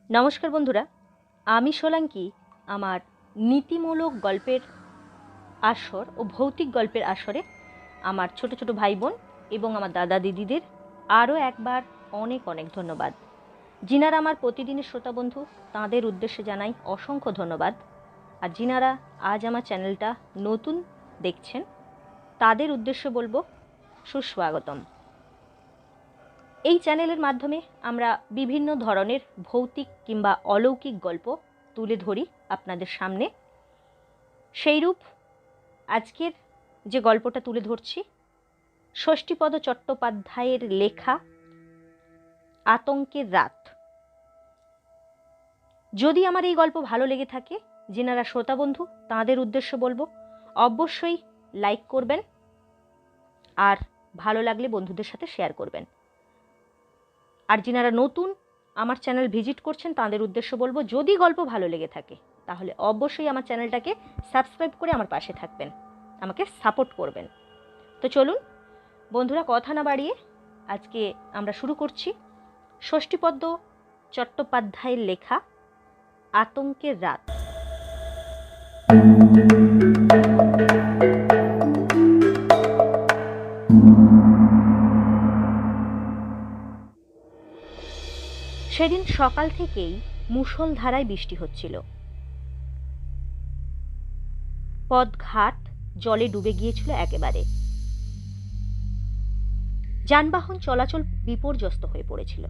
নমস্কার বন্ধুরা, আমি সোলাঙ্কি আমার নীতিমূলক গল্পের আসর ও ভৌতিক গল্পের আসরে আমার ছোট ছোট ভাই বোন এবং আমার দাদা দিদিদের আরও একবার অনেক অনেক ধন্যবাদ। যিনারা আমার প্রতিদিনের শ্রোতা বন্ধু তাঁদের উদ্দেশ্যে জানাই অসংখ্য ধন্যবাদ। আর যিনারা আজ আমার চ্যানেলটা নতুন দেখছেন তাদের উদ্দেশ্যে বলবো সুস্বাগতম। এই চ্যানেলের মাধ্যমে আমরা বিভিন্ন ধরনের ভৌতিক কিংবা অলৌকিক গল্প তুলে ধরি আপনাদের সামনে। সেইরূপ আজকের যে গল্পটা তুলে ধরছি ষষ্ঠীপদ চট্টোপাধ্যায়ের লেখা আতঙ্কের রাত। যদি আমার এই গল্প ভালো লেগে থাকে, যিনারা শ্রোতা বন্ধু তাঁদের উদ্দেশ্য বলবো অবশ্যই লাইক করবেন আর ভালো লাগলে বন্ধুদের সাথে শেয়ার করবেন। আর যিনারা নতুন আমার চ্যানেল ভিজিট করছেন তাদের উদ্দেশ্য বলবো যদি গল্প ভালো লেগে থাকে তাহলে অবশ্যই আমার চ্যানেলটাকে সাবস্ক্রাইব করে আমার পাশে থাকবেন, আমাকে সাপোর্ট করবেন। তো চলুন বন্ধুরা, কথা না বাড়িয়ে আজকে আমরা শুরু করছি ষষ্ঠীপদ চট্টোপাধ্যায়ের লেখা আতঙ্কের রাত। সেদিন সকাল থেকেই মুষলধারায় বৃষ্টি হচ্ছিল। পথঘাট জলে ডুবে গিয়েছিল একেবারে। যানবাহন চলাচল বিপর্যস্ত হয়ে পড়েছিল।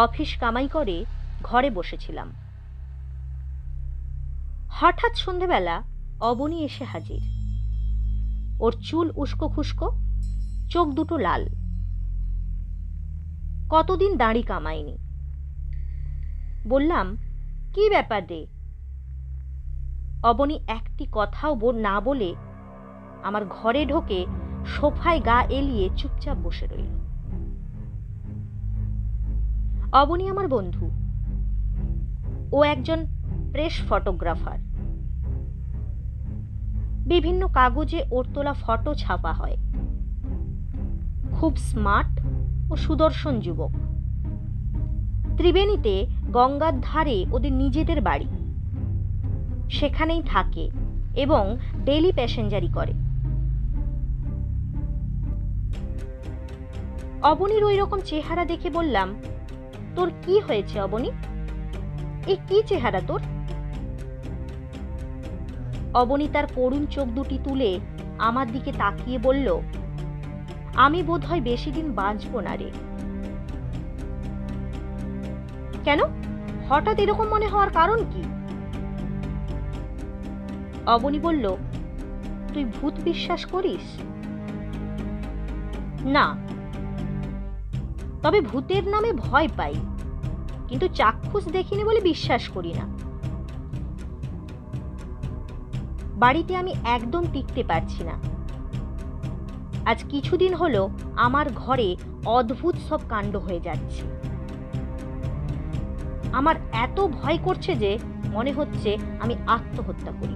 অফিস কামাই করে ঘরে বসেছিলাম। হঠাৎ সন্ধেবেলা অবনী এসে হাজির। ওর চুল উস্কো খুস্কো, চোখ দুটো লাল। কতদিন দাড়ি কামায়নি। বললাম, কি ব্যাপার রে? অবনী একটি কথাও না বলে আমার ঘরে ঢোকে সোফায় গা এলিয়ে চুপচাপ বসে রইল। অবনী আমার বন্ধু। ও একজন প্রেস ফটোগ্রাফার। বিভিন্ন কাগজে ওর তোলা ফটো ছাপা হয়। খুব স্মার্ট ও সুদর্শন যুবক। ত্রিবেণীতে গঙ্গার ধারে ওদের নিজেদের বাড়ি, সেখানেই থাকে এবং ডেইলি প্যাসেঞ্জারি করে। অবনীর ওই রকম চেহারা দেখে বললাম, তোর কি হয়েছে অবনী? এ কি চেহারা তোর? অবনী তার করুণ চোখ দুটি তুলে আমার দিকে তাকিয়ে বলল, আমি বোধহয় বেশি দিন বাঁচব না রে। কেন, হঠাৎ এরকম মনে হওয়ার কারণ কি? অবনী বলল, তুই ভূত বিশ্বাস করিস? না, তবে ভূতের নামে ভয় পাই, কিন্তু চাক্ষুষ দেখিনি বলে বিশ্বাস করি না। বাড়িতে আমি একদম টিকতে পারছি না। আজ কিছুদিন হলো আমার ঘরে অদ্ভুত সব কাণ্ড হয়ে যাচ্ছে। আমার এত ভয় করছে যে মনে হচ্ছে আমি আত্মহত্যা করি।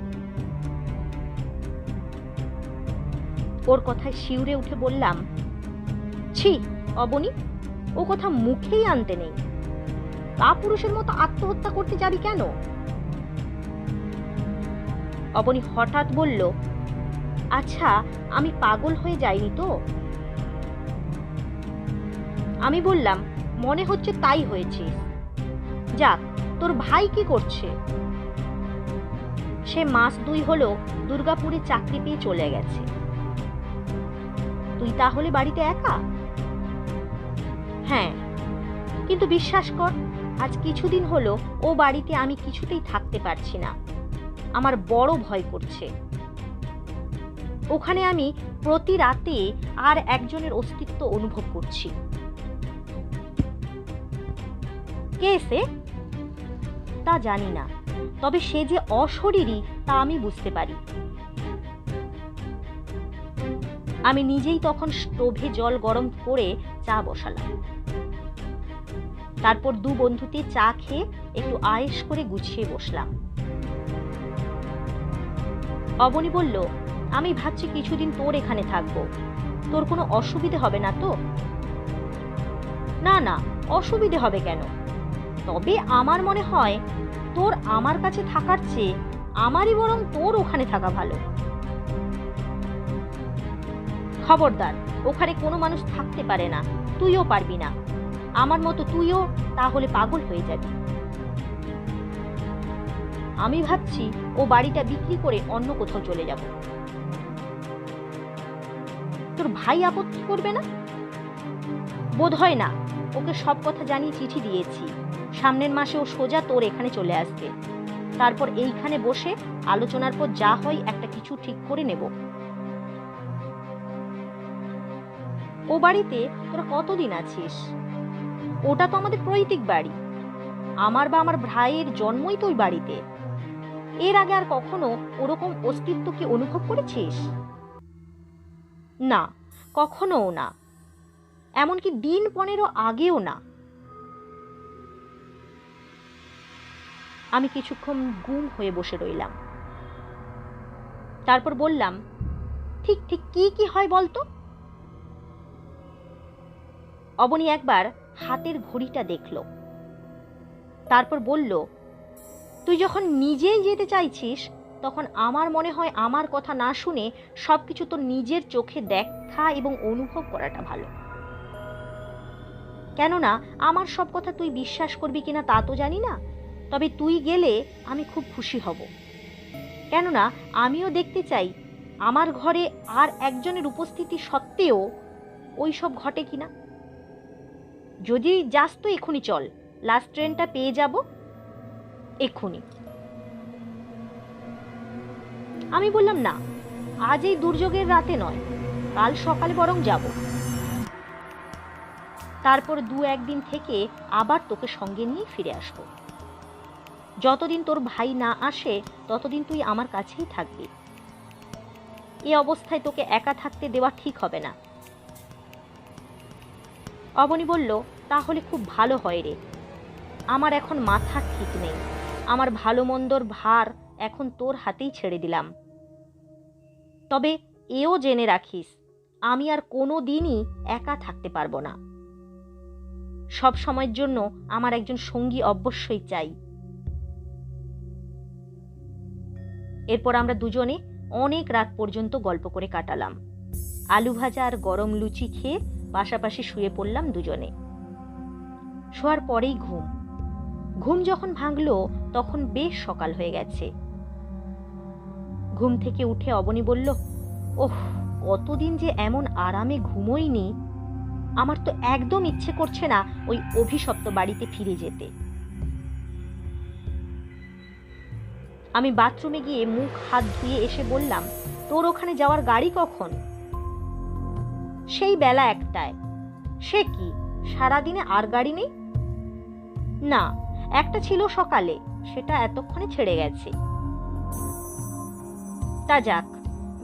ওর কথায় শিউরে উঠে বললাম, ছি অবনী, ও কথা মুখেই আনতে নেই। কাপুরুষের মতো আত্মহত্যা করতে যাবি কেন? অবনী হঠাৎ বলল, আচ্ছা আমি পাগল হয়ে যাইনি তো? আমি বললাম, মনে হচ্ছে তাই হয়েছে। যাক, তোর ভাই কি করছে? সে মাস 2 হলো দুর্গাপুরে চাকরি পেয়ে চলে গেছে। তুই তাহলে বাড়িতে একা? হ্যাঁ, কিন্তু বিশ্বাস কর, আজ কিছুদিন হলো ও বাড়িতে আমি কিছুতেই থাকতে পারছি না। আমার বড় ভয় করছে। ওখানে আমি প্রতি রাতে আর একজনের অস্তিত্ব অনুভব করছি। কে সে? তা জানি না, তবে সে যে অশরীরী তা আমি বুঝতে পারি। আমি নিজেই তখন স্টোভে জল গরম করে চা বসালাম। তারপর 2 বন্ধুতে চা খেয়ে একটু আয়েশ করে গুছিয়ে বসলাম। অবনী বলল, আমি ভাবছি কিছুদিন তোর এখানে থাকবো। তোর কোনো অসুবিধে হবে না তো? না না, অসুবিধে হবে কেন? তবে আমার মনে হয় তোর আমার কাছে থাকার চেয়ে আমারই বরং তোর ওখানে থাকা ভালো। খবরদার, ওখানে কোনো মানুষ থাকতে পারে না, তুইও পারবি না। আমার মতো তুইও তাহলে পাগল হয়ে যাবি। আমি ভাবছি ও বাড়িটা বিক্রি করে অন্য কোথাও চলে যাব। তোর ভাই আপত্তি করবে না? বোধ হয় না। ওকে সব কথা জানিয়ে চিঠি দিয়েছি। সামনের মাসে ও সোজা তোর এখানে চলে আসবে। তারপর এইখানে বসে আলোচনার পর যা হয় একটা কিছু ঠিক করে নেব। ও বাড়িতে তোরা কতদিন আছিস? ওটা তো আমাদের পৈতৃক বাড়ি। আমার বা আমার ভাইয়ের জন্মই তো ওই বাড়িতে। এর আগে আর কখনো ওরকম অস্তিত্ব কি অনুভব করেছিস? না, কখনোও না। এমনকি দিন 15 আগেও না। আমি কিছুক্ষণ গুম হয়ে বসে রইলাম। তারপর বললাম, ঠিক ঠিক কি কি হয় বলতো? অবনী একবার হাতের ঘড়িটা দেখল, তারপর বলল, তুই যখন নিজেই যেতে চাইছিস তখন আমার মনে হয় আমার কথা না শুনে সবকিছু তো নিজের চোখে দেখা এবং অনুভব করাটা ভালো। কেননা আমার সব কথা তুই বিশ্বাস করবি কিনা তা তো জানি না, তবে তুই গেলে আমি খুব খুশি হব। কেননা আমিও দেখতে চাই আমার ঘরে আর একজনের উপস্থিতি সত্ত্বেও ওই সব ঘটে কিনা। যদি যাস তো এক্ষুনি চল, লাস্ট ট্রেনটা পেয়ে যাব এক্ষুনি। আমি বললাম, না, আজ এই দুর্যোগের রাতে নয়, কাল সকালে বরং যাব। তারপর 2-1 দিন থেকে আবার তোকে সঙ্গে নিয়ে ফিরে আসবো। যতদিন তোর ভাই না আসে ততদিন তুই আমার কাছেই থাকবি। এই অবস্থায় তোকে একা থাকতে দেওয়া ঠিক হবে না। অবনী বলল, তাহলে খুব ভালো হয় রে। আমার এখন মাথা ঠিক নেই। আমার ভালো মন্দর ভার এখন তোর হাতেই ছেড়ে দিলাম। তবে এও জেনে রাখিস, আমি আর কোনো দিনই একা থাকতে পারবো না। সব সময়ের জন্য আমার একজন সঙ্গী অবশ্যই চাই। এরপর আমরা দুজনে অনেক রাত পর্যন্ত গল্প করে কাটালাম। আলু ভাজা আর গরম লুচি খেয়ে পাশাপাশি শুয়ে পড়লাম দুজনে। শোয়ার পরেই ঘুম যখন ভাঙল তখন বেশ সকাল হয়ে গেছে। ঘুম থেকে উঠে অবনী বলল, ওহ, কতদিন যে এমন আরামে ঘুমোইনি। আমার তো একদম ইচ্ছে করছে না ওই অভিশপ্ত বাড়িতে ফিরে যেতে। আমি বাথরুমে গিয়ে মুখ হাত ধুয়ে এসে বললাম, তোর ওখানে যাওয়ার গাড়ি কখন? সেই বেলা 1টায়। সে কি, সারাদিনে আর গাড়ি নেই? না, একটা ছিল সকালে, সেটা এতক্ষণে ছেড়ে গেছে। তা যাক,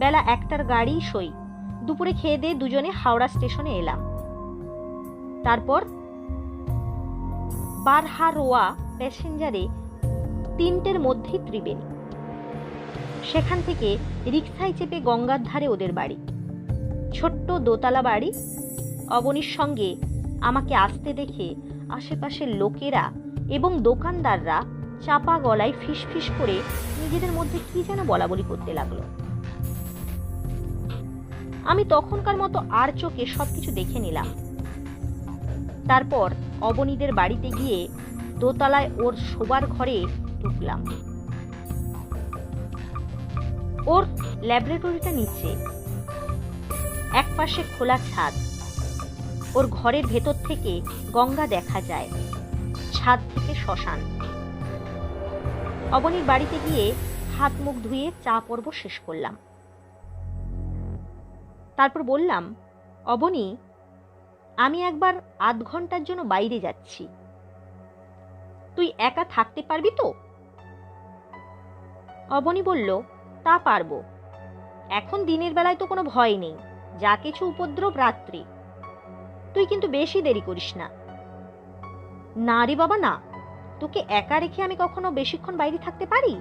বেলা 1টার গাড়ি সই। দুপুরে খেয়ে দিয়ে দুজনে হাওড়া স্টেশনে এলাম। তারপর বারহারোয়া প্যাসেঞ্জারে 3টের মধ্যেই ত্রিবেণী। সেখান থেকে রিকশায় চেপে গঙ্গার ধারে ওদের বাড়ি। ছোট্ট দোতলা বাড়ি। অবনীর সঙ্গে আমাকে আসতে দেখে আশেপাশের লোকেরা এবং দোকানদাররা চাপা গলায় ফিসফিস করে নিজেদের মধ্যে কি যেন বলাবলি করতে লাগলো। আমি তখনকার মতো আর চোখে সবকিছু দেখে নিলাম। তারপর অবনীদের বাড়িতে গিয়ে দোতলায় ওর শোবার ঘরে ঢুকলাম। ওর ল্যাবরেটরিটা নিচে, একপাশে খোলা ছাদ। ওর ঘরের ভেতর থেকে গঙ্গা দেখা যায়, ছাদ থেকে শ্মশান। অবনীর বাড়িতে গিয়ে হাত মুখ ধুয়ে চা পর্ব শেষ করলাম। তারপর বললাম, অবনী, আমি একবার আধ ঘন্টার জন্য বাইরে যাচ্ছি। তুই একা থাকতে পারবি তো? অবনী বলল, তা পারবো। এখন দিনের বেলায় তো কোনো ভয় নেই, যা কিছু উপদ্রব রাত্রি। তুই কিন্তু বেশি দেরি করিস না। না রে বাবা, না, তোকে একা রেখে আমি কখনো বেশিক্ষণ বাইরে থাকতে পারি?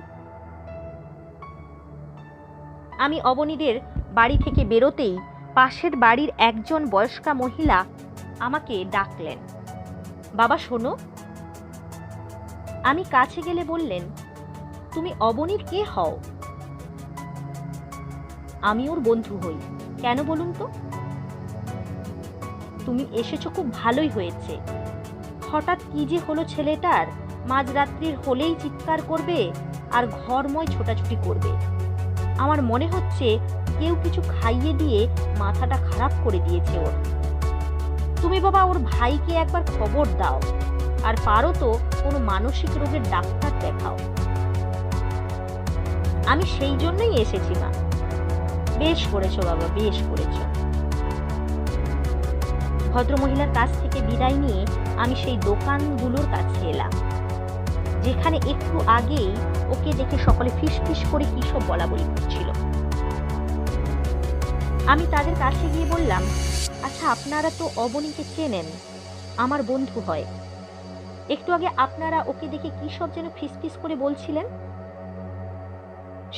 আমি অবনীদের বাড়ি থেকে বেরোতেই পাশের বাড়ির একজন বয়স্কা মহিলা আমাকে ডাকলেন। বাবা শোনো। আমি কাছে গেলে বললেন, তুমি অবনীর কে হও? আমি ওর বন্ধু হই। কেন বলুন তো? তুমি এসেছো খুব ভালোই হয়েছে। হঠাৎ কি যে হলো ছেলেটার, মাঝরাত্রির হলেই চিৎকার করবে আর ঘরময় ছোটাছুটি করবে। আমার মনে হচ্ছে কেউ কিছু খাইয়ে দিয়ে মাথাটা খারাপ করে দিয়েছে ওর। তুমি বাবা ওর ভাইকে একবার খবর দাও, আর পারো তো কোনো মানসিক রোগের ডাক্তার দেখাও। আমি সেই জন্যই এসেছি মা। বেশ করেছো বাবা, বেশ করেছো। ভদ্রমহিলার কাছ থেকে বিদায় নিয়ে আমি সেই দোকানগুলোর কাছে এলাম, যেখানে একটু আগেই ওকে দেখে সকলে ফিস ফিস করে কি সব বলা বলি করছিল। আমি তাদের কাছে গিয়ে বললাম, আচ্ছা আপনারা তো অবনীকে চেনেন, আমার বন্ধু হয়। একটু আগে আপনারা ওকে দেখে কি সব যেন ফিস ফিস করে বলছিলেন,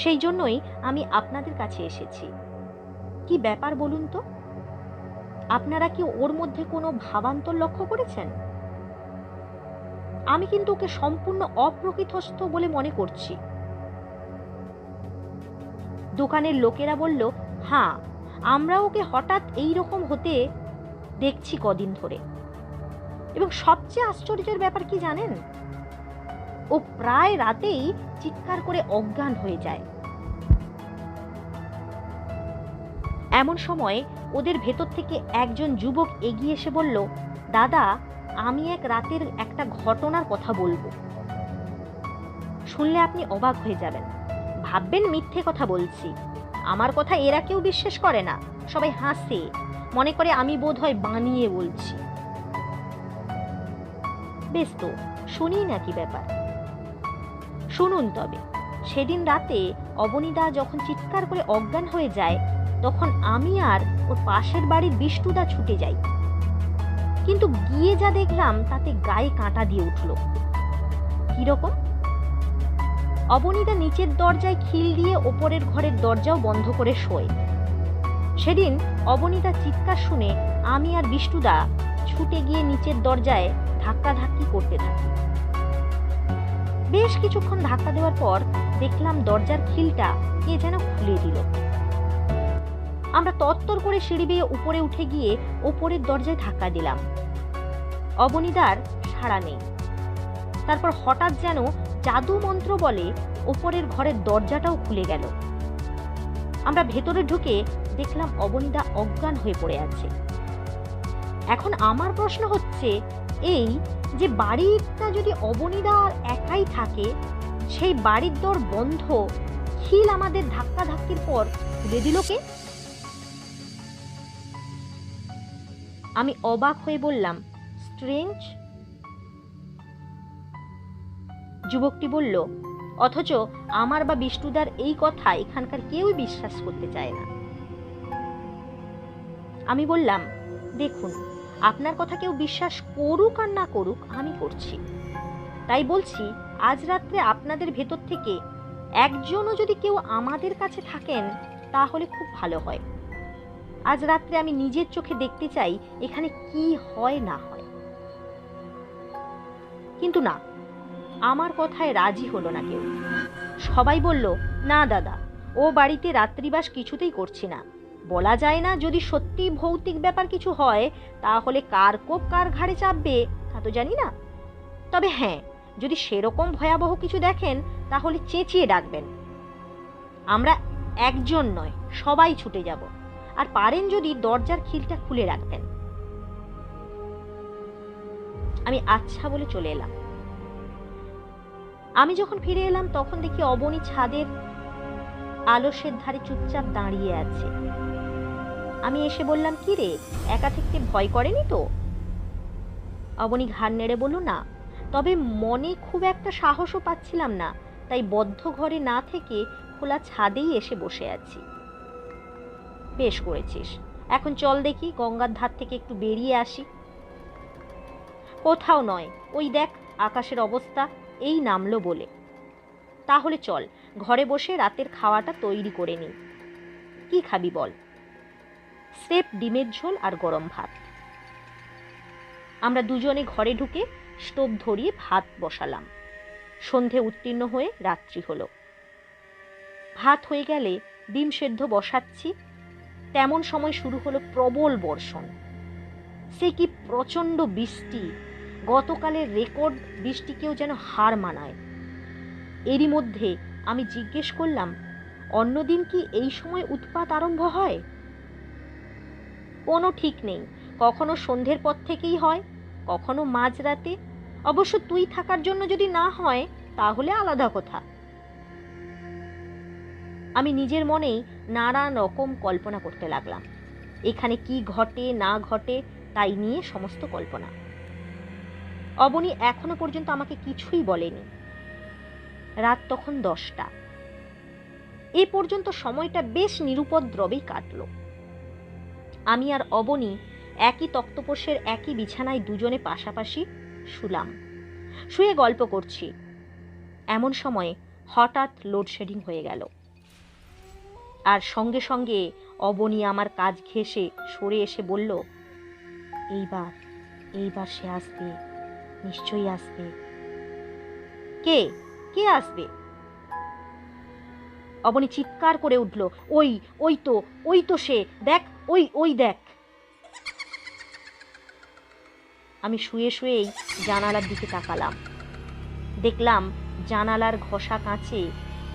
সেই জন্যই আমি আপনাদের কাছে এসেছি। কি ব্যাপার বলুন তো? আপনারা কি ওর মধ্যে কোনো ভাবান্তর লক্ষ্য করেছেন? আমি কিন্তু ওকে সম্পূর্ণ অপ্রকৃতস্থ বলে মনে করছি। দোকানের লোকেরা বলল, হ্যাঁ, আমরা ওকে হঠাৎ এই রকম হতে দেখছি কদিন ধরে। এবং সবচেয়ে আশ্চর্যের ব্যাপার কি জানেন? ও প্রায় রাতেই চিৎকার করে অজ্ঞান হয়ে যায়। এমন সময় ওদের ভেতর থেকে একজন যুবক এগিয়ে এসে বলল, দাদা, আমি এক রাতের একটা ঘটনার কথা বলবো। শুনলে আপনি অবাক হয়ে যাবেন, ভাববেন মিথ্যে কথা বলছি। আমার কথা এরা কেউ বিশ্বাস করে না, সবাই হাসে, মনে করে আমি বোধহয় বানিয়ে বলছি। বেশ তো, শুনি নাকি ব্যাপার। শুনুন তবে। সেদিন রাতে অবনীদা যখন চিৎকার করে অজ্ঞান হয়ে যায়, তখন আমি আর ওর পাশের বাড়ির বিষ্টুদা ছুটে যাই। কিন্তু গিয়ে যা দেখলাম তাতে গায়ে কাঁটা দিয়ে উঠল। কিরকম? অবনীদা নিচের দরজায় খিল দিয়ে ওপরের ঘরের দরজাও বন্ধ করে শোয়। সেদিন অবনীদা চিৎকার শুনে আমি আর বিষ্টুদা ছুটে গিয়ে নিচের দরজায় ধাক্কাধাক্কি করতে থাকি। বেশ কিছুক্ষণ ধাক্কা দেওয়ার পর দেখলাম দরজার খিলটা কে যেন খুলে দিল। আমরা তত্তর করে সিঁড়ি বেয়ে উপরে উঠে গিয়ে ওপরের দরজায় ধাক্কা দিলাম। অবনীদার সাড়া নেই। তারপর হঠাৎ যেন জাদু মন্ত্র বলে ওপরের ঘরের দরজাটাও খুলে গেল। আমরা ভেতরে ঢুকে দেখলাম অবনীদা অজ্ঞান হয়ে পড়ে আছে। এখন আমার প্রশ্ন হচ্ছে এই যে, বাড়িটা যদি অবনীদা একাই থাকে, সেই বাড়ির দর বন্ধ, খিল আমাদের ধাক্কা ধাক্কির পর খুলে দিল কে? আমি অবাক হয়ে বললাম, স্ট্রেঞ্জ। যুবকটি বলল, অথচ আমার বা বিষ্টুদার এই কথা এখানকার কেউই বিশ্বাস করতে চায় না। আমি বললাম, দেখুন, আপনার কথা কেউ বিশ্বাস করুক আর না করুক, আমি করছি। তাই বলছি, আজ রাত্রে আপনাদের ভেতর থেকে একজনও যদি কেউ আমাদের কাছে থাকেন, তাহলে খুব ভালো হয়। আজ রাত্রে আমি নিজের চোখে দেখতে চাই এখানে কি হয় না হয়। কিন্তু না, আমার কথায় রাজি হলো না কেউ। সবাই বলল, না দাদা, ও বাড়িতে রাত্রিবাস কিছুতেই করছি না। বলা যায় না, যদি সত্যি ভৌতিক ব্যাপার কিছু হয়, তাহলে কার কোপ কার ঘাড়ে চাপবে তা তো জানি না। তবে হ্যাঁ, যদি সেরকম ভয়াবহ কিছু দেখেন, তাহলে চেঁচিয়ে ডাকবেন। আমরা একজন নয়, সবাই ছুটে যাব। আর পারেন যদি দরজার খিলটা খুলে রাখবেন। আমি আচ্ছা বলে চলে এলাম। আমি যখন ফিরে এলাম তখন দেখি অবনী ছাদের আলসের ধারে চুপচাপ দাঁড়িয়ে আছে। আমি এসে বললাম, কি রে, একা থাকতে ভয় করেনি তো? অবনী ঘাড় নেড়ে বলল, না, তবে মনে খুব একটা সাহসও পাচ্ছিলাম না, তাই বদ্ধ ঘরে না থেকে খোলা ছাদেই এসে বসে আছি। বেশ করেছিস, এখন চল দেখি গঙ্গার ধার থেকে একটু বেরিয়ে আসি। কোথাও নয়, ওই দেখ আকাশের অবস্থা, এই নামলো বলে। তাহলে চল, ঘরে বসে রাতের খাওয়াটা তৈরি করে নিই। কি খাবি বল? স্রেফ ডিমের ঝোল আর গরম ভাত। আমরা দুজনে ঘরে ঢুকে স্টোভ ধরিয়ে ভাত বসালাম। সন্ধে উত্তীর্ণ হয়ে রাত্রি হলো। ভাত হয়ে গেলে ডিম সেদ্ধ বসাচ্ছি, তেমন সময় শুরু হলো প্রবল বর্ষণ। সে কি প্রচণ্ড বৃষ্টি! গতকালের রেকর্ড বৃষ্টিকেও যেন হার মানায়। এরই মধ্যে আমি জিজ্ঞেস করলাম, অন্যদিন কি এই সময় উৎপাত আরম্ভ হয়? কোনো ঠিক নেই, কখনো সন্ধ্যের পর থেকেই হয়, কখনো মাঝরাতে। অবশ্য তুই থাকার জন্য যদি না হয় তাহলে আলাদা কথা। আমি নিজের মনেই নানান রকম কল্পনা করতে লাগলাম। এখানে কি ঘটে না ঘটে তাই নিয়ে সমস্ত কল্পনা। অবনী এখনো পর্যন্ত আমাকে কিছুই বলেনি। রাত তখন 10টা। এ পর্যন্ত সময়টা বেশ নিরুপদ্রবেই কাটল। আমি আর অবনী একই তক্তপোষের একই বিছানায় দুজনে পাশাপাশি শুলাম, শুয়ে গল্প করছি। এমন সময় হঠাৎ লোডশেডিং হয়ে গেল, আর সঙ্গে সঙ্গে অবনী আমার কাজ ঘেঁষে সরে এসে বলল, এইবার সে আসবে, নিশ্চয়ই আসবে। কে কে আসবে? অবনী চিৎকার করে উঠল, ওই তো সে, দেখ, ওই দেখ। আমি শুয়ে শুয়েই জানালার দিকে তাকালাম। দেখলাম জানালার ঘষা কাঁচে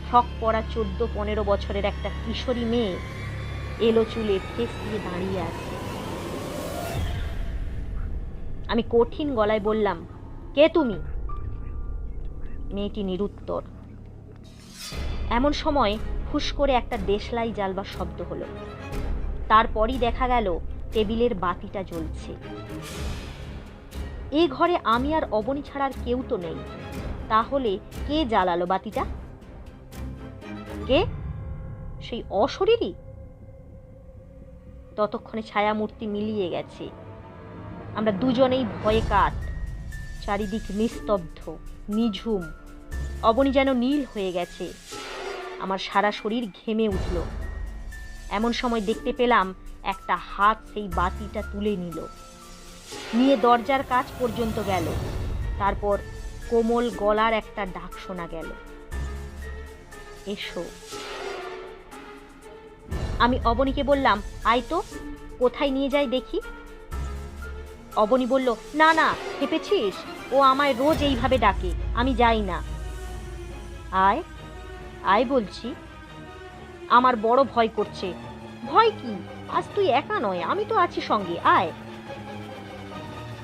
ফ্রক পরা 14-15 বছরের একটা কিশোরী মেয়ে এলো চুলে ঠেস দিয়ে দাঁড়িয়ে আছে। আমি কঠিন গলায় বললাম, কে তুমি? মেয়েটি নিরুত্তর। এমন সময় ফুস করে একটা দেশলাই জ্বালবার শব্দ হলো। তারপরই দেখা গেল টেবিলের বাতিটা জ্বলছে। এই ঘরে আমি আর অবনী ছাড়া আর কেউ তো নেই। তাহলে কে জ্বালালো বাতিটা? কে? সেই অশরীরী? ততক্ষণে ছায়ামূর্তি মিলিয়ে গেছে। আমরা দুজনেই ভয়ে কাঠ। চারিদিক নিস্তব্ধ, নিঝুম। অবনী যেন নীল হয়ে গেছে। আমার সারা শরীর ঘেমে উঠল। এমন সময় দেখতে পেলাম একটা হাত সেই বাতিটা তুলে নিয়ে দরজার কাছ পর্যন্ত গেল। তারপর কোমল গলার একটা ডাক শোনা গেল, এসো। আমি অবনীকে বললাম, আয় তো, কোথায় নিয়ে যাই দেখি। অবনী বলল, না খেপেছিস? ও আমায় রোজ এইভাবে ডাকে, আমি যাই না। আয় আয় বলছি। আমার বড় ভয় করছে। ভয় কি? আজ তুই একা নয়, আমি তো আছি সঙ্গে, আয়।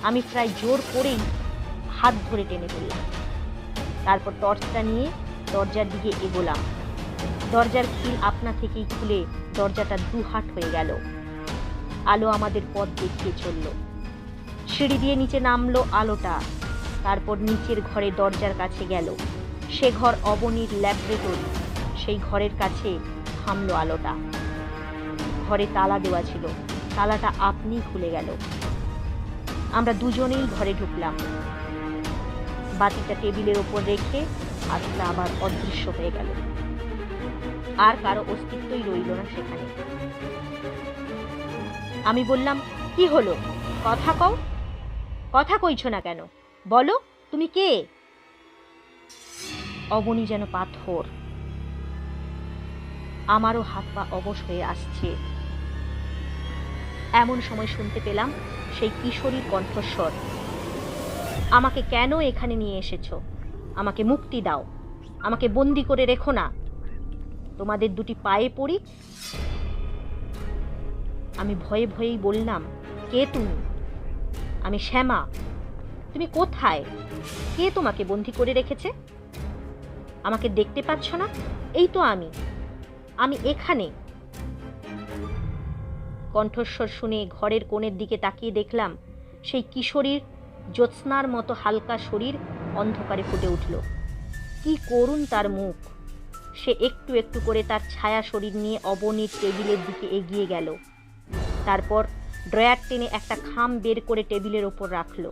আমি প্রায় জোর করেই হাত ধরে টেনে তুললাম। তারপর টর্চটা নিয়ে দরজার দিকে এগোলাম। দরজার খিল আপনা থেকেই খুলে দরজাটা 2 হাত হয়ে গেল। আলো আমাদের পথ দেখিয়ে চলল। সিঁড়ি দিয়ে নিচে নামলো আলোটা। তারপর নিচের ঘরে দরজার কাছে গেল। সে ঘর অবনীর ল্যাবরেটরি। সেই ঘরের কাছে থামলো আলোটা। ঘরে তালা দেওয়া ছিল, তালাটা আপনি খুলে গেল। আমরা দুজনেই ঘরে ঢুকলাম। বাতিটা টেবিলের ওপর রেখে হাতটা আবার অদৃশ্য হয়ে গেল। আর কারো অস্তিত্বই রইল না সেখানে। আমি বললাম, কি হলো? কথা কও। কথা কইছ না কেন? বলো, তুমি কে? অবনী যেন পাথর। আমারও হাত পা অবশ হয়ে আসছে। এমন সময় শুনতে পেলাম সেই কিশোরীর কণ্ঠস্বর, আমাকে কেন এখানে নিয়ে এসেছো? আমাকে মুক্তি দাও, আমাকে বন্দি করে রেখো না। তোমাদের দুটি পায়ে পড়ি। আমি ভয়ে ভয়েই বললাম, কে তুমি? আমি শ্যামা। তুমি কোথায়? কে তোমাকে বন্দি করে রেখেছে? আমাকে দেখতে পাচ্ছ না? এই তো আমি এখানে। কণ্ঠস্বর শুনে ঘরের কোণের দিকে তাকিয়ে দেখলাম সেই কিশোরীর জ্যোৎস্নার মতো হালকা শরীর অন্ধকারে ফুটে উঠল। কি করুণ তার মুখ! সে একটু একটু করে তার ছায়া শরীর নিয়ে অবনীর টেবিলের দিকে এগিয়ে গেল। তারপর ড্রয়ার টেনে একটা খাম বের করে টেবিলের ওপর রাখল।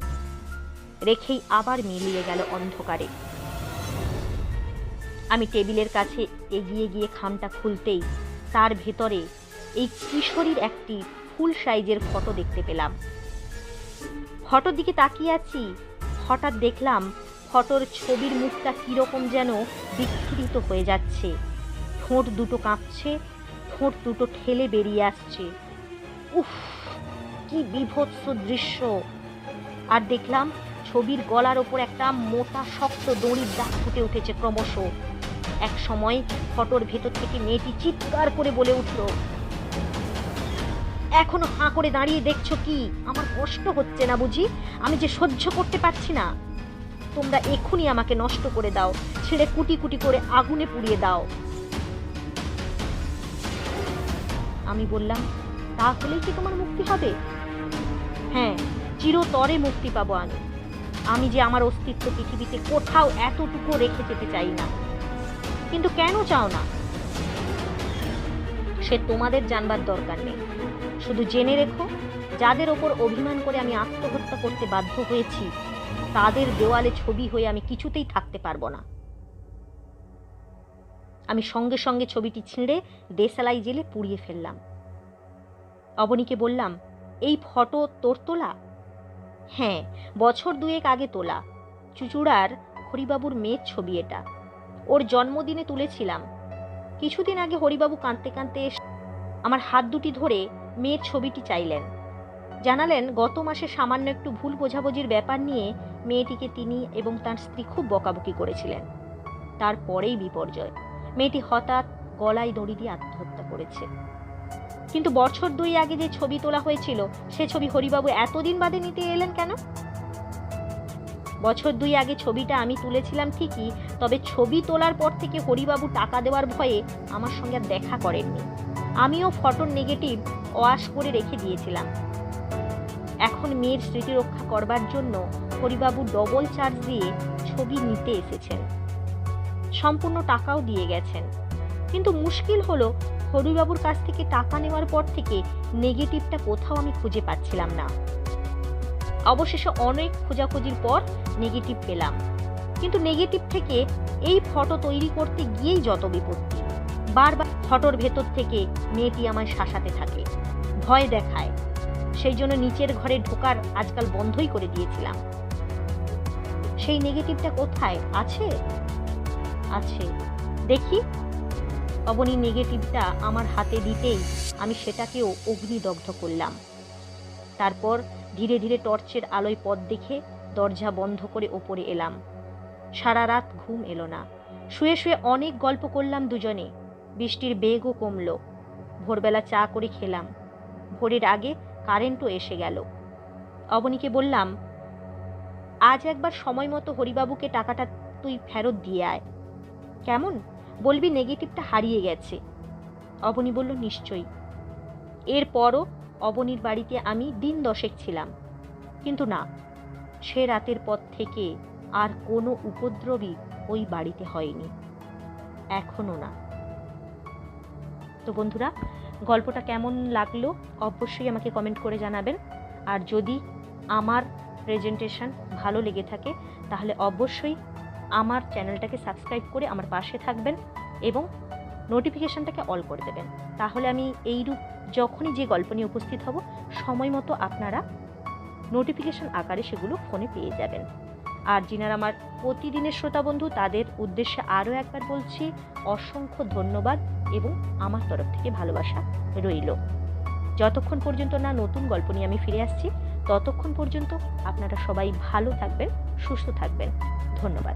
রেখেই আবার মিলিয়ে গেল অন্ধকারে। আমি টেবিলের কাছে এগিয়ে গিয়ে খামটা খুলতেই তার ভেতরে এই কিশোরীর একটি ফুল সাইজের ফটো দেখতে পেলাম। ফটোর দিকে তাকিয়ে আছি, হঠাৎ দেখলাম ফটোর ছবির মুখটা কীরকম যেন বিক্ষিপ্ত হয়ে যাচ্ছে, ঠোঁট দুটো কাঁপছে, ঠোঁট দুটো ঠেলে বেরিয়ে আসছে। উফ, কি বীভৎস দৃশ্য! আর দেখলাম ছবির গলার ওপর একটা মোটা শক্ত দড়ির দাগ ফুটে উঠেছে ক্রমশ। এক সময় ফটোর ভেতর থেকে মেয়েটি চিৎকার করে বলে উঠল, এখনো হাঁ করে দাঁড়িয়ে দেখছো কি? আমার কষ্ট হচ্ছে না বুঝি? আমি যে সহ্য করতে পারছি না। তোমরা এক্ষুনি আমাকে নষ্ট করে দাও, ছেড়ে কুটি কুটি করে আগুনে পুড়িয়ে দাও। আমি বললাম, তাহলেই কি তোমার মুক্তি হবে? হ্যাঁ, চিরতরে মুক্তি পাবো আমি। আমি যে আমার অস্তিত্ব পৃথিবীতে কোথাও এতটুকু রেখে যেতে চাই না। কিন্তু কেন চাও না? সে তোমাদের জানবার দরকার নেই। শুধু জেনে রেখো, যাদের ওপর অভিমান করে আমি আত্মহত্যা করতে বাধ্য হয়েছি, তাদের দেওয়ালে ছবি হয়ে আমি কিছুতেই থাকতে পারবো না। আমি সঙ্গে সঙ্গে ছবিটি ছিঁড়ে দেশালাই জেলে পুড়িয়ে ফেললাম। অবনীকে বললাম, এই ফটো তোর তোলা? হ্যাঁ, বছর 2 আগে তোলা। চুচুড়ার হরিবাবুর মেয়ের ছবি এটা। ওর জন্মদিনে তুলেছিলাম। কিছুদিন আগে হরিবাবু কাঁদতে কাঁদতে আমার হাত দুটি ধরে মেয়ের ছবিটি চাইলেন। জানালেন গত মাসে সামান্য একটু ভুল বোঝাবুঝির ব্যাপার নিয়ে মেয়েটিকে তিনি এবং তার স্ত্রী খুব বকাবকি করেছিলেন। তারপরেই বিপর্যয়। মেয়েটি হঠাৎ গলায় দড়ি দিয়ে আত্মহত্যা করেছে। কিন্তু বছর 2 আগে যে ছবি তোলা হয়েছিল, সে ছবি হরিবাবু এতদিন বাদে নিতে এলেন কেন? বছর 2 আগে ছবিটা আমি তুলেছিলাম ঠিকই, তবে ছবি তোলার পর থেকে হরিবাবু টাকা দেওয়ার ভয়ে আমার সঙ্গে আর দেখা করেননি। আমিও ফটোর নেগেটিভ ওয়াশ করে রেখে দিয়েছিলাম। এখন মেয়ের স্মৃতি রক্ষা করবার জন্য হরিবাবু ডবল চার্জ দিয়ে ছবি নিতে এসেছেন। সম্পূর্ণ টাকাও দিয়ে গেছেন। কিন্তু মুশকিল হলো, হরিবাবুর কাছ থেকে টাকা নেওয়ার পর থেকে নেগেটিভটা কোথাও আমি খুঁজে পাচ্ছিলাম না। অবশেষে অনেক খোঁজাখুঁজির পর নেগেটিভ পেলাম। কিন্তু নেগেটিভ থেকে এই ফটো তৈরি করতে গিয়েই যত বিপত্তি। বারবার ফটোর ভেতর থেকে মেয়েটি আমায় শাসাতে থাকে, ভয় দেখায়। সেই জন্য নিচের ঘরে ঢোকার আজকাল বন্ধই করে দিয়েছিলাম। সেই নেগেটিভটা কোথায় আছে? আছে, দেখি। অবনী নেগেটিভটা আমার হাতে দিতেই আমি সেটাকেও অগ্নিদগ্ধ করলাম। তারপর ধীরে ধীরে টর্চের আলোয় পথ দেখে দরজা বন্ধ করে ওপরে এলাম। সারা রাত ঘুম এলো না। শুয়ে শুয়ে অনেক গল্প করলাম দুজনে। বৃষ্টির বেগও কমলো। ভোরবেলা চা করে খেলাম। ভোরের আগে কারেন্টও এসে গেল। অবনীকে বললাম, আজ একবার সময় মতো হরিবাবুকে টাকাটা তুই ফেরত দিয়ে আয়। কেমন? বলবি নেগেটিভটা হারিয়ে গেছে। অবনী বলল, নিশ্চয়ই। এরপরও অবনীর বাড়িতে আমি দিন 10 ছিলাম। কিন্তু না, সে রাতের পর থেকে আর কোনো উপদ্রবই ওই বাড়িতে হয়নি, এখনো না। তো বন্ধুরা, গল্পটা কেমন লাগলো অবশ্যই আমাকে কমেন্ট করে জানাবেন। আর যদি আমার প্রেজেন্টেশন ভালো লেগে থাকে তাহলে অবশ্যই আমার চ্যানেলটাকে সাবস্ক্রাইব করে আমার পাশে থাকবেন এবং নোটিফিকেশানটাকে অল করে দেবেন। তাহলে আমি এইরূপ যখনই যে গল্প নিয়ে উপস্থিত হব, সময় মতো আপনারা নোটিফিকেশান আকারে সেগুলো ফোনে পেয়ে যাবেন। আর যিনারা আমার প্রতিদিনের শ্রোতা বন্ধু, তাদের উদ্দেশ্যে আরও একবার বলছি অসংখ্য ধন্যবাদ এবং আমার তরফ থেকে ভালোবাসা রইল। যতক্ষণ পর্যন্ত না নতুন গল্প নিয়ে আমি ফিরে আসছি, ততক্ষণ পর্যন্ত আপনারা সবাই ভালো থাকবেন, সুস্থ থাকবেন। ধন্যবাদ।